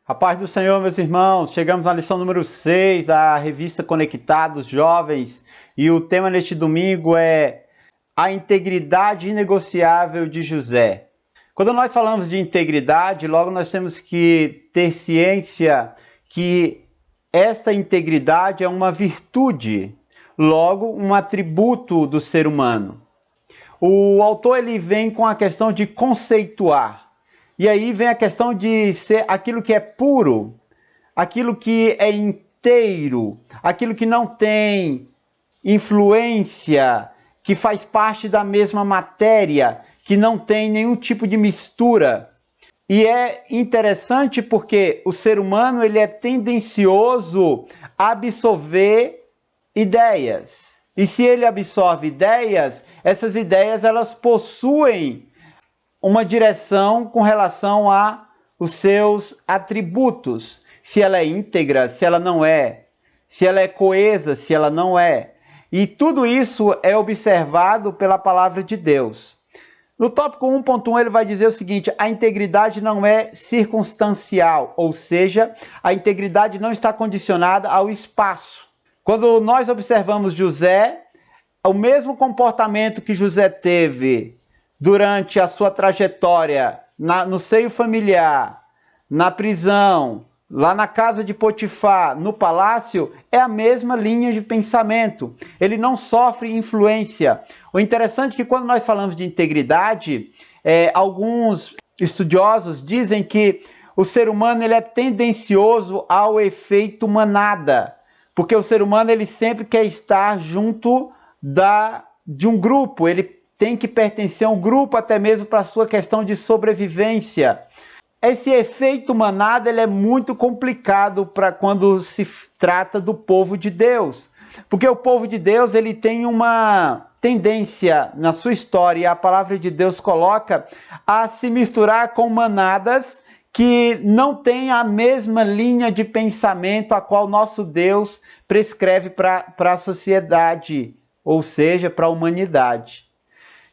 A paz do Senhor, meus irmãos. Chegamos à lição número 6 da revista Conectados Jovens e o tema neste domingo é a integridade inegociável de José. Quando nós falamos de integridade, logo nós temos que ter ciência que esta integridade é uma virtude, logo um atributo do ser humano. O autor ele vem com a questão de conceituar. E aí vem a questão de ser aquilo que é puro, aquilo que é inteiro, aquilo que não tem influência, que faz parte da mesma matéria, que não tem nenhum tipo de mistura. E é interessante porque o ser humano ele é tendencioso a absorver ideias. E se ele absorve ideias, essas ideias elas possuem uma direção com relação a os seus atributos, se ela é íntegra, se ela não é, se ela é coesa, se ela não é. E tudo isso é observado pela palavra de Deus. No tópico 1.1 ele vai dizer o seguinte: a integridade não é circunstancial, ou seja, a integridade não está condicionada ao espaço. Quando nós observamos José, o mesmo comportamento que José teve durante a sua trajetória no seio familiar, na prisão, lá na casa de Potifar, no palácio, é a mesma linha de pensamento. Ele não sofre influência. O interessante é que quando nós falamos de integridade, alguns estudiosos dizem que o ser humano ele é tendencioso ao efeito manada, porque o ser humano ele sempre quer estar junto de um grupo, ele tem que pertencer a um grupo, até mesmo para a sua questão de sobrevivência. Esse efeito manada ele é muito complicado para quando se trata do povo de Deus. Porque o povo de Deus ele tem uma tendência na sua história, e a palavra de Deus coloca, a se misturar com manadas que não têm a mesma linha de pensamento a qual nosso Deus prescreve para a sociedade, ou seja, para a humanidade.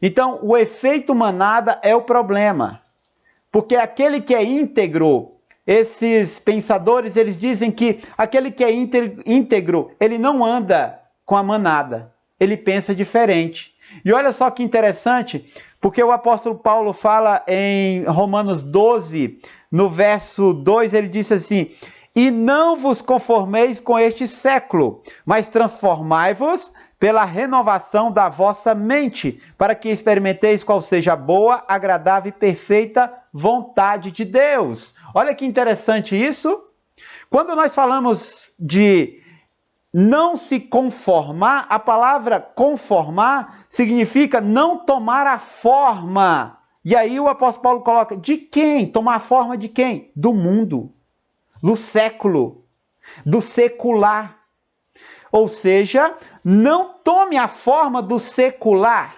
Então, o efeito manada é o problema, porque aquele que é íntegro, esses pensadores, eles dizem que aquele que é íntegro, ele não anda com a manada, ele pensa diferente. E olha só que interessante, porque o apóstolo Paulo fala em Romanos 12, no verso 2, ele diz assim: e não vos conformeis com este século, mas transformai-vos pela renovação da vossa mente, para que experimenteis qual seja a boa, agradável e perfeita vontade de Deus. Olha que interessante isso. Quando nós falamos de não se conformar, a palavra conformar significa não tomar a forma. E aí o apóstolo Paulo coloca, de quem? Tomar a forma de quem? Do mundo, do século, do secular. Ou seja, não tome a forma do secular,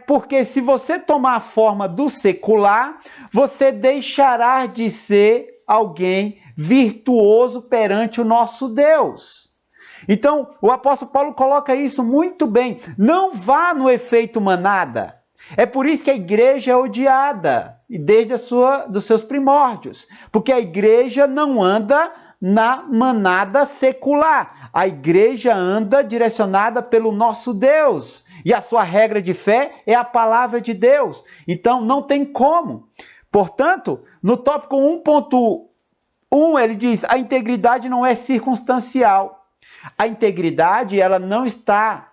porque se você tomar a forma do secular, você deixará de ser alguém virtuoso perante o nosso Deus. Então, o apóstolo Paulo coloca isso muito bem. Não vá no efeito manada. É por isso que a igreja é odiada, desde dos seus primórdios, porque a igreja não anda na manada secular. A igreja anda direcionada pelo nosso Deus. E a sua regra de fé é a palavra de Deus. Então, não tem como. Portanto, no tópico 1.1, ele diz, a integridade não é circunstancial. A integridade, ela não está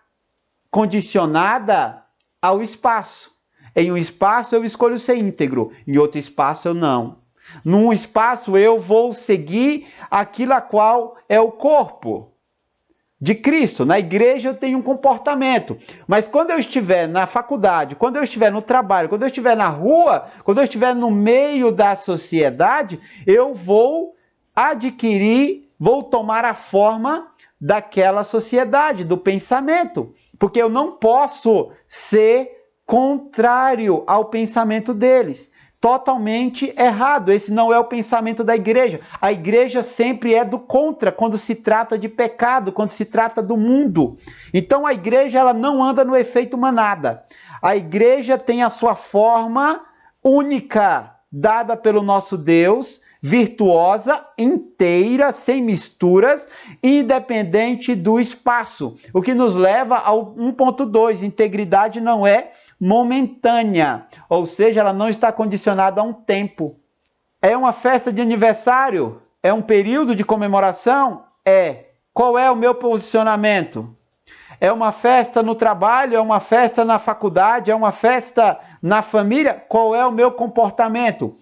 condicionada ao espaço. Em um espaço, eu escolho ser íntegro. Em outro espaço, eu não. Num espaço eu vou seguir aquilo a qual é o corpo de Cristo. Na igreja eu tenho um comportamento, mas quando eu estiver na faculdade, quando eu estiver no trabalho, quando eu estiver na rua, quando eu estiver no meio da sociedade, eu vou tomar a forma daquela sociedade, do pensamento, porque eu não posso ser contrário ao pensamento deles. Totalmente errado. Esse não é o pensamento da igreja. A igreja sempre é do contra quando se trata de pecado, quando se trata do mundo. Então a igreja ela não anda no efeito manada. A igreja tem a sua forma única, dada pelo nosso Deus, virtuosa, inteira, sem misturas, independente do espaço. O que nos leva ao 1.2, integridade não é momentânea, ou seja, ela não está condicionada a um tempo. É uma festa de aniversário? É um período de comemoração? É. Qual é o meu posicionamento? É uma festa no trabalho? É uma festa na faculdade? É uma festa na família? Qual é o meu comportamento?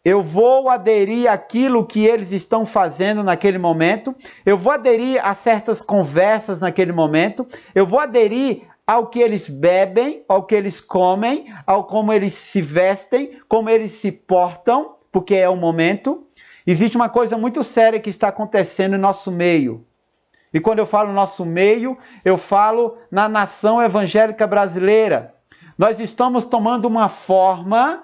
Eu vou aderir àquilo que eles estão fazendo naquele momento, eu vou aderir a certas conversas naquele momento, eu vou aderir ao que eles bebem, ao que eles comem, ao como eles se vestem, como eles se portam, porque é o momento. Existe uma coisa muito séria que está acontecendo no nosso meio. E quando eu falo nosso meio, eu falo na nação evangélica brasileira. Nós estamos tomando uma forma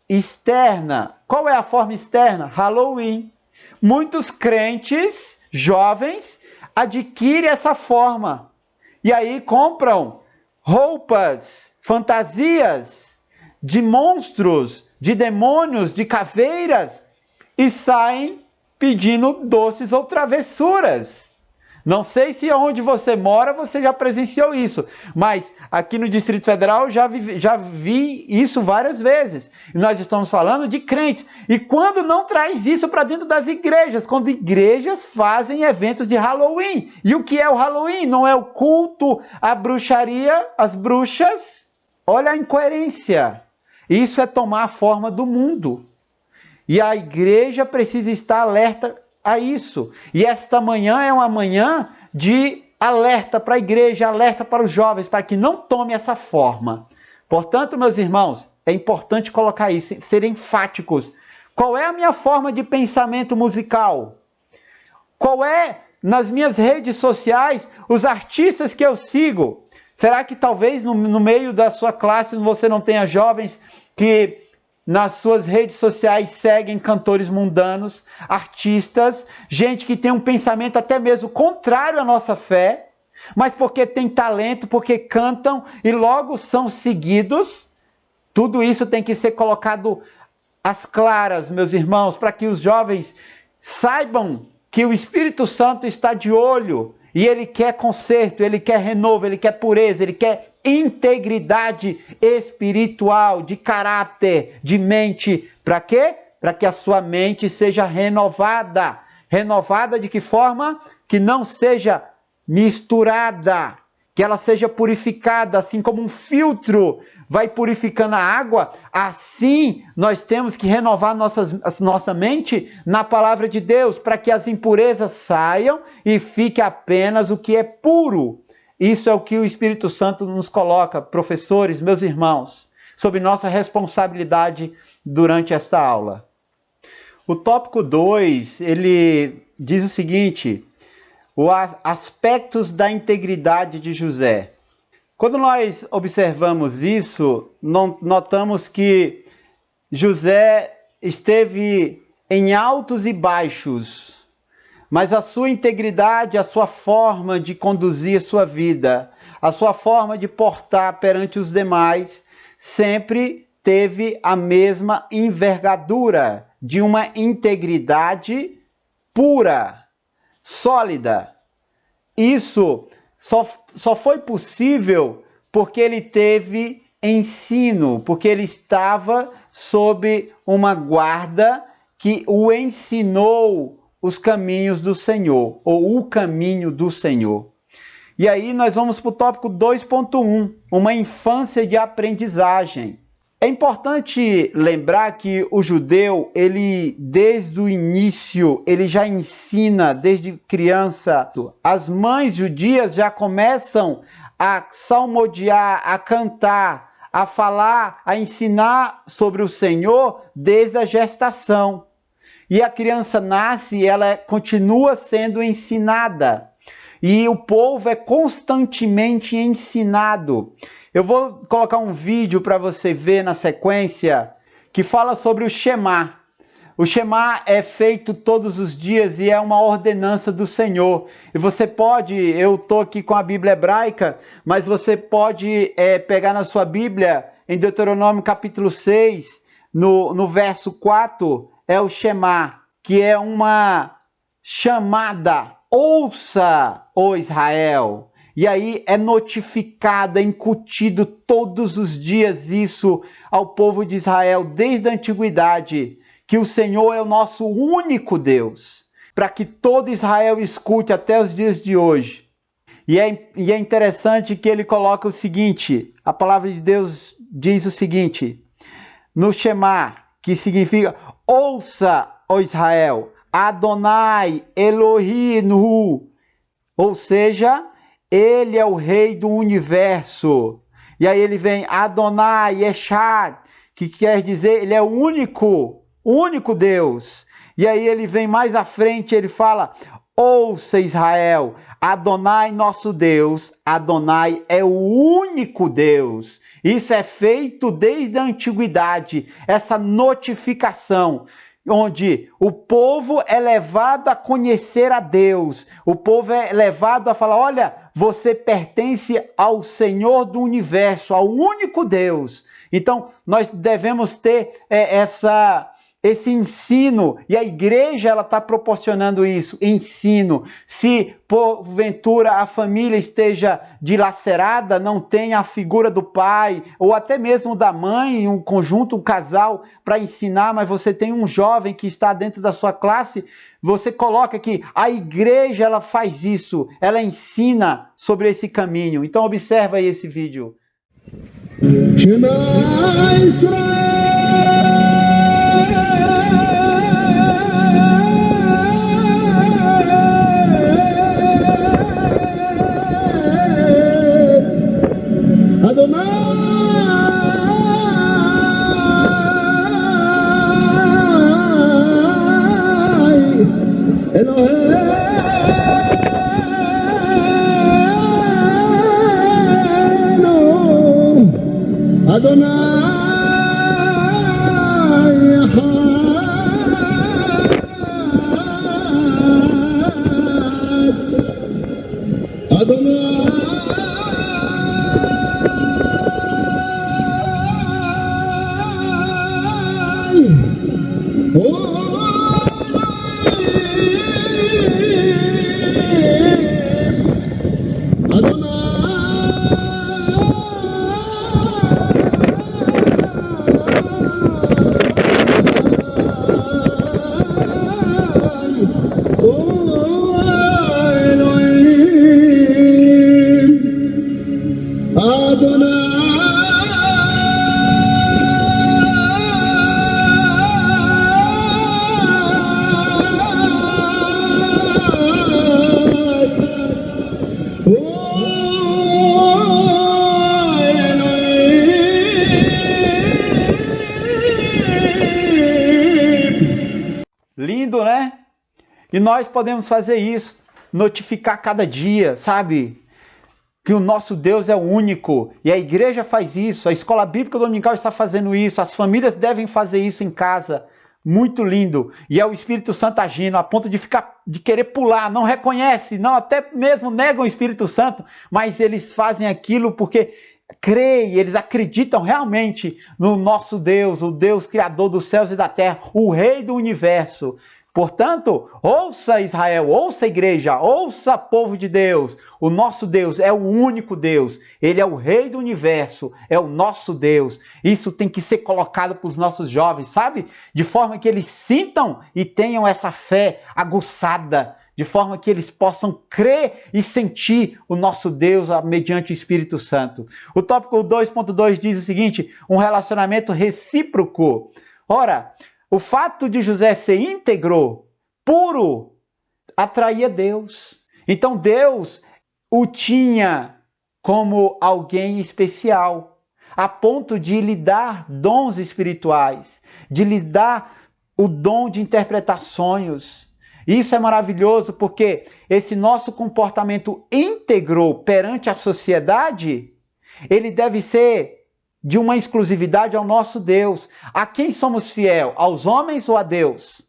externa. Qual é a forma externa? Halloween. Muitos crentes, jovens, adquirem essa forma. E aí compram roupas, fantasias de monstros, de demônios, de caveiras e saem pedindo doces ou travessuras. Não sei se onde você mora você já presenciou isso, mas aqui no Distrito Federal já vi isso várias vezes. E nós estamos falando de crentes. E quando não traz isso para dentro das igrejas? Quando igrejas fazem eventos de Halloween. E o que é o Halloween? Não é o culto à bruxaria, às bruxas? Olha a incoerência. Isso é tomar a forma do mundo. E a igreja precisa estar alerta a isso. E esta manhã é uma manhã de alerta para a igreja, alerta para os jovens, para que não tome essa forma. Portanto, meus irmãos, é importante colocar isso, ser enfáticos. Qual é a minha forma de pensamento musical? Qual é, nas minhas redes sociais, os artistas que eu sigo? Será que talvez no meio da sua classe você não tenha jovens que nas suas redes sociais seguem cantores mundanos, artistas, gente que tem um pensamento até mesmo contrário à nossa fé, mas porque tem talento, porque cantam e logo são seguidos? Tudo isso tem que ser colocado às claras, meus irmãos, para que os jovens saibam que o Espírito Santo está de olho e ele quer conserto, ele quer renovo, ele quer pureza, ele quer integridade espiritual, de caráter, de mente. Para quê? Para que a sua mente seja renovada. Renovada de que forma? Que não seja misturada, que ela seja purificada, assim como um filtro vai purificando a água, assim nós temos que renovar nossa mente na palavra de Deus, para que as impurezas saiam e fique apenas o que é puro. Isso é o que o Espírito Santo nos coloca, professores, meus irmãos, sob nossa responsabilidade durante esta aula. O tópico 2, ele diz o seguinte: os aspectos da integridade de José. Quando nós observamos isso, notamos que José esteve em altos e baixos, mas a sua integridade, a sua forma de conduzir sua vida, a sua forma de portar perante os demais, sempre teve a mesma envergadura de uma integridade pura, sólida. Isso só foi possível porque ele teve ensino, porque ele estava sob uma guarda que o ensinou os caminhos do Senhor, ou o caminho do Senhor. E aí nós vamos para o tópico 2.1, uma infância de aprendizagem. É importante lembrar que o judeu, ele desde o início, ele já ensina desde criança. As mães judias já começam a salmodiar, a cantar, a falar, a ensinar sobre o Senhor desde a gestação. E a criança nasce e ela continua sendo ensinada. E o povo é constantemente ensinado. Eu vou colocar um vídeo para você ver na sequência que fala sobre o Shema. O Shema é feito todos os dias e é uma ordenança do Senhor. E você pode, eu estou aqui com a Bíblia hebraica, mas você pode pegar na sua Bíblia, em Deuteronômio capítulo 6, no verso 4, é o Shema, que é uma chamada, ouça, ó Israel. E aí é notificado, é incutido todos os dias isso ao povo de Israel, desde a antiguidade, que o Senhor é o nosso único Deus, para que todo Israel escute até os dias de hoje. E é interessante que ele coloca o seguinte, a palavra de Deus diz o seguinte, no Shema, que significa, ouça, ó Israel, Adonai Elohim, ou seja, ele é o rei do universo. E aí ele vem Adonai Echad, que quer dizer ele é o único Deus. E aí ele vem mais à frente, ele fala, ouça Israel, Adonai nosso Deus, Adonai é o único Deus. Isso é feito desde a antiguidade, essa notificação, onde o povo é levado a conhecer a Deus, o povo é levado a falar, olha, você pertence ao Senhor do universo, ao único Deus. Então, nós devemos ter esse ensino, e a igreja ela está proporcionando isso, ensino. Se porventura a família esteja dilacerada, não tenha a figura do pai, ou até mesmo da mãe, um conjunto, um casal, para ensinar, mas você tem um jovem que está dentro da sua classe, você coloca que a igreja ela faz isso, ela ensina sobre esse caminho. Então observa aí esse vídeo. Shema Israel. Lindo, né? E nós podemos fazer isso, notificar cada dia, sabe? Que o nosso Deus é o único. E a igreja faz isso, a escola bíblica dominical está fazendo isso, as famílias devem fazer isso em casa. Muito lindo. E é o Espírito Santo agindo, a ponto de querer pular, não reconhece, não, até mesmo negam o Espírito Santo, mas eles fazem aquilo porque creem, eles acreditam realmente no nosso Deus, o Deus criador dos céus e da terra, o Rei do universo. Portanto, ouça Israel, ouça igreja, ouça povo de Deus. O nosso Deus é o único Deus. Ele é o Rei do universo, é o nosso Deus. Isso tem que ser colocado para os nossos jovens, sabe? De forma que eles sintam e tenham essa fé aguçada, de forma que eles possam crer e sentir o nosso Deus mediante o Espírito Santo. O tópico 2.2 diz o seguinte, um relacionamento recíproco. Ora, o fato de José ser íntegro, puro, atraía Deus. Então Deus o tinha como alguém especial, a ponto de lhe dar dons espirituais, de lhe dar o dom de interpretar sonhos. Isso é maravilhoso porque esse nosso comportamento íntegro perante a sociedade, ele deve ser de uma exclusividade ao nosso Deus. A quem somos fiel? Aos homens ou a Deus?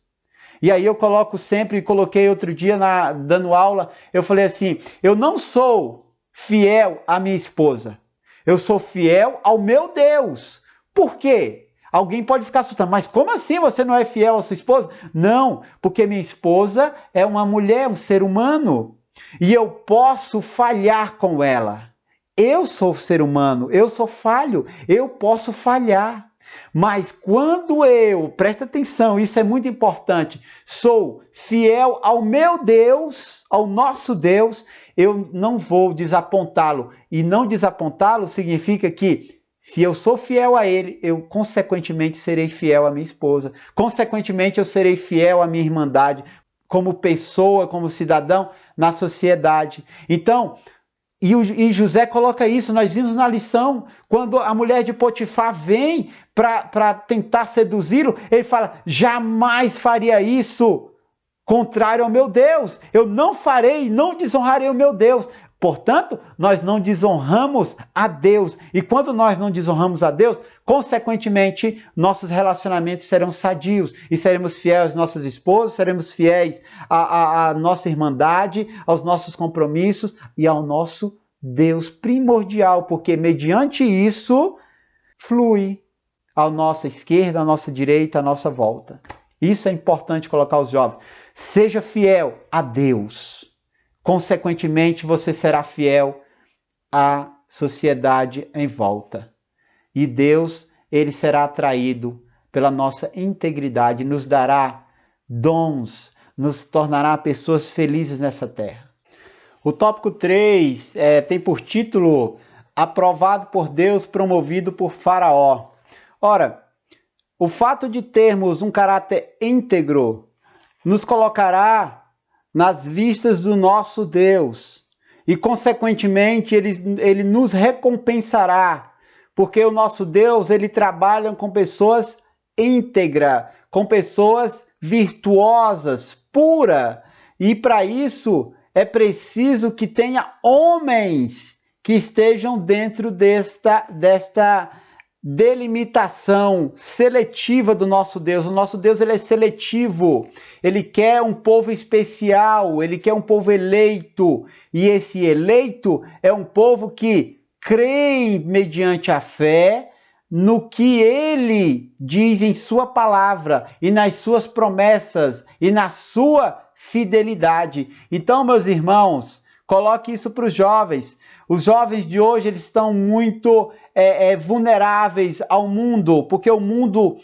E aí eu coloco sempre, coloquei outro dia dando aula, eu falei assim, eu não sou fiel à minha esposa, eu sou fiel ao meu Deus. Por quê? Alguém pode ficar assustado, mas como assim você não é fiel à sua esposa? Não, porque minha esposa é uma mulher, um ser humano, e eu posso falhar com ela. Eu sou ser humano, eu sou falho, eu posso falhar. Mas quando eu, presta atenção, isso é muito importante, sou fiel ao meu Deus, ao nosso Deus, eu não vou desapontá-lo. E não desapontá-lo significa que se eu sou fiel a ele, eu consequentemente serei fiel à minha esposa. Consequentemente eu serei fiel à minha irmandade, como pessoa, como cidadão na sociedade. Então, e José coloca isso, nós vimos na lição, quando a mulher de Potifar vem para tentar seduzi-lo, ele fala, jamais faria isso, contrário ao meu Deus, eu não farei, não desonrarei o meu Deus. Portanto, nós não desonramos a Deus, e quando nós não desonramos a Deus, consequentemente, nossos relacionamentos serão sadios, e seremos fiéis às nossas esposas, seremos fiéis à nossa irmandade, aos nossos compromissos e ao nosso Deus primordial, porque mediante isso, flui à nossa esquerda, à nossa direita, à nossa volta. Isso é importante colocar aos jovens. Seja fiel a Deus. Consequentemente, você será fiel à sociedade em volta. E Deus, ele será atraído pela nossa integridade, nos dará dons, nos tornará pessoas felizes nessa terra. O tópico 3 tem por título Aprovado por Deus, promovido por Faraó. Ora, o fato de termos um caráter íntegro nos colocará nas vistas do nosso Deus e, consequentemente, ele nos recompensará, porque o nosso Deus, ele trabalha com pessoas íntegras, com pessoas virtuosas, puras, e para isso é preciso que tenha homens que estejam dentro desta delimitação seletiva do nosso Deus. O nosso Deus, ele é seletivo, ele quer um povo especial, ele quer um povo eleito, e esse eleito é um povo que crê mediante a fé no que ele diz em sua palavra e nas suas promessas e na sua fidelidade. Então, meus irmãos, coloque isso para os jovens. Os jovens de hoje, eles estão muito vulneráveis ao mundo, porque o mundo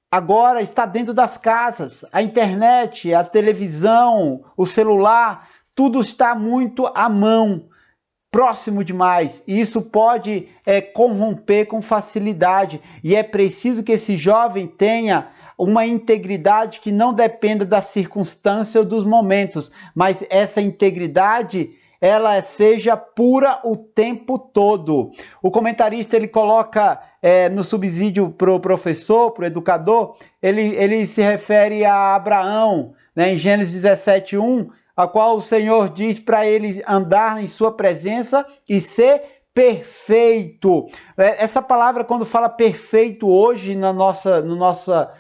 agora está dentro das casas. A internet, a televisão, o celular, tudo está muito à mão, próximo demais. E isso pode corromper com facilidade. E é preciso que esse jovem tenha uma integridade que não dependa da circunstância ou dos momentos, mas essa integridade ela seja pura o tempo todo. O comentarista, ele coloca no subsídio para o professor, para o educador, ele se refere a Abraão, né, em Gênesis 17:1, a qual o Senhor diz para ele andar em sua presença e ser perfeito. Essa palavra, quando fala perfeito hoje na nossa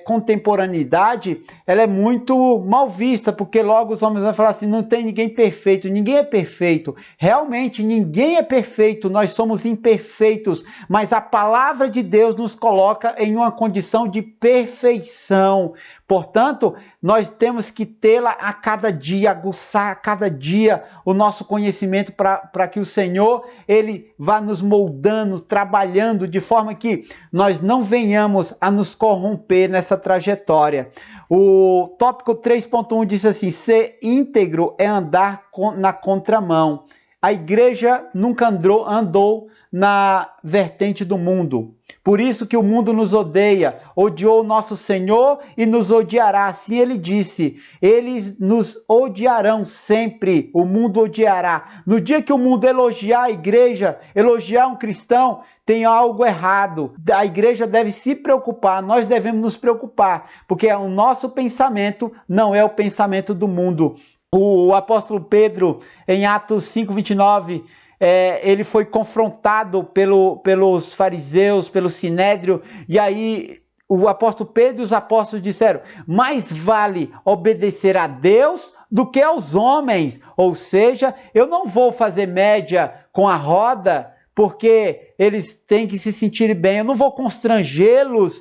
contemporaneidade, ela é muito mal vista, porque logo os homens vão falar assim, não tem ninguém perfeito, ninguém é perfeito. Realmente, ninguém é perfeito, nós somos imperfeitos, mas a palavra de Deus nos coloca em uma condição de perfeição. Portanto, nós temos que tê-la a cada dia, aguçar a cada dia o nosso conhecimento para que o Senhor, ele vá nos moldando, trabalhando, de forma que nós não venhamos a nos corromper nessa trajetória. O tópico 3.1 diz assim, ser íntegro é andar na contramão. A igreja nunca andou na vertente do mundo. Por isso que o mundo nos odeia, odiou o nosso Senhor e nos odiará. Assim ele disse, eles nos odiarão sempre, o mundo odiará. No dia que o mundo elogiar a igreja, elogiar um cristão, tem algo errado. A igreja deve se preocupar, nós devemos nos preocupar, porque o nosso pensamento não é o pensamento do mundo. O apóstolo Pedro, em Atos 5:29, ele foi confrontado pelos fariseus, pelo sinédrio, e aí o apóstolo Pedro e os apóstolos disseram, mais vale obedecer a Deus do que aos homens, ou seja, eu não vou fazer média com a roda, porque eles têm que se sentir bem. Eu não vou constrangê-los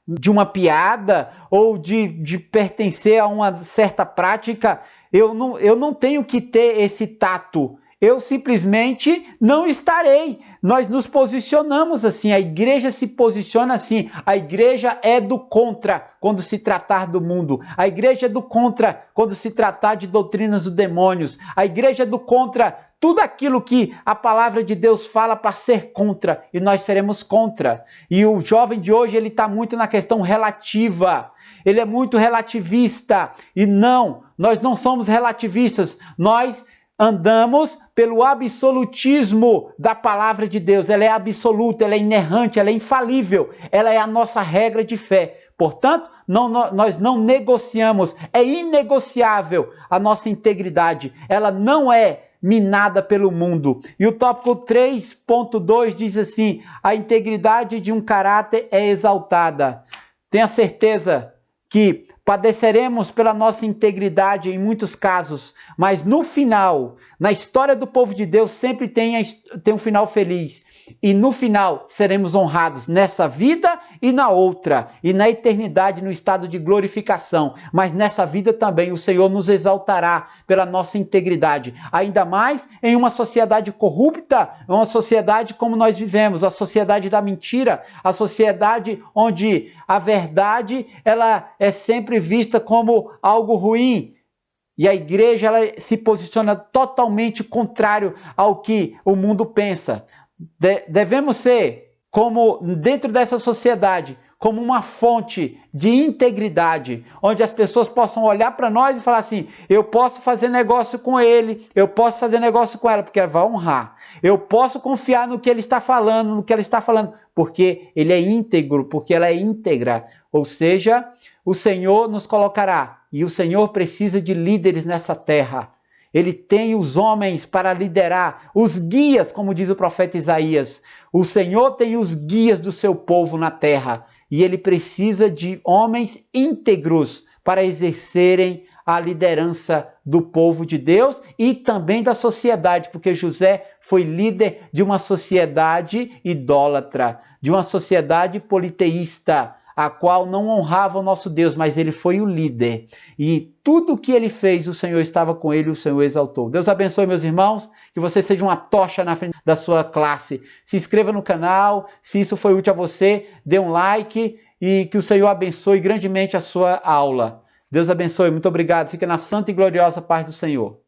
de uma piada ou de pertencer a uma certa prática. Eu não tenho que ter esse tato. Eu simplesmente não estarei. Nós nos posicionamos assim, a igreja se posiciona assim. A igreja é do contra quando se tratar do mundo. A igreja é do contra quando se tratar de doutrinas dos demônios. A igreja é do contra tudo aquilo que a palavra de Deus fala para ser contra, e nós seremos contra. E o jovem de hoje, ele está muito na questão relativa. Ele é muito relativista. E não, nós não somos relativistas. Nós andamos pelo absolutismo da palavra de Deus. Ela é absoluta, ela é inerrante, ela é infalível. Ela é a nossa regra de fé. Portanto, nós não negociamos. É inegociável a nossa integridade. Ela não é minada pelo mundo. E o tópico 3.2 diz assim: a integridade de um caráter é exaltada. Tenha certeza que padeceremos pela nossa integridade em muitos casos, mas no final, na história do povo de Deus, sempre tem um final feliz. E no final seremos honrados nessa vida e na outra, e na eternidade no estado de glorificação. Mas nessa vida também o Senhor nos exaltará pela nossa integridade, ainda mais em uma sociedade corrupta, uma sociedade como nós vivemos, a sociedade da mentira, a sociedade onde a verdade ela é sempre vista como algo ruim. E a igreja ela se posiciona totalmente contrário ao que o mundo pensa. Devemos ser, como dentro dessa sociedade, como uma fonte de integridade, onde as pessoas possam olhar para nós e falar assim: eu posso fazer negócio com ele, eu posso fazer negócio com ela, porque ela vai honrar. Eu posso confiar no que ele está falando, no que ela está falando, porque ele é íntegro, porque ela é íntegra. Ou seja, o Senhor nos colocará, e o Senhor precisa de líderes nessa terra. Ele tem os homens para liderar, os guias, como diz o profeta Isaías. O Senhor tem os guias do seu povo na terra. E ele precisa de homens íntegros para exercerem a liderança do povo de Deus e também da sociedade, porque José foi líder de uma sociedade idólatra, de uma sociedade politeísta, a qual não honrava o nosso Deus, mas ele foi o líder. E tudo o que ele fez, o Senhor estava com ele, o Senhor exaltou. Deus abençoe, meus irmãos, que você seja uma tocha na frente da sua classe. Se inscreva no canal, se isso foi útil a você, dê um like e que o Senhor abençoe grandemente a sua aula. Deus abençoe, muito obrigado. Fica na santa e gloriosa paz do Senhor.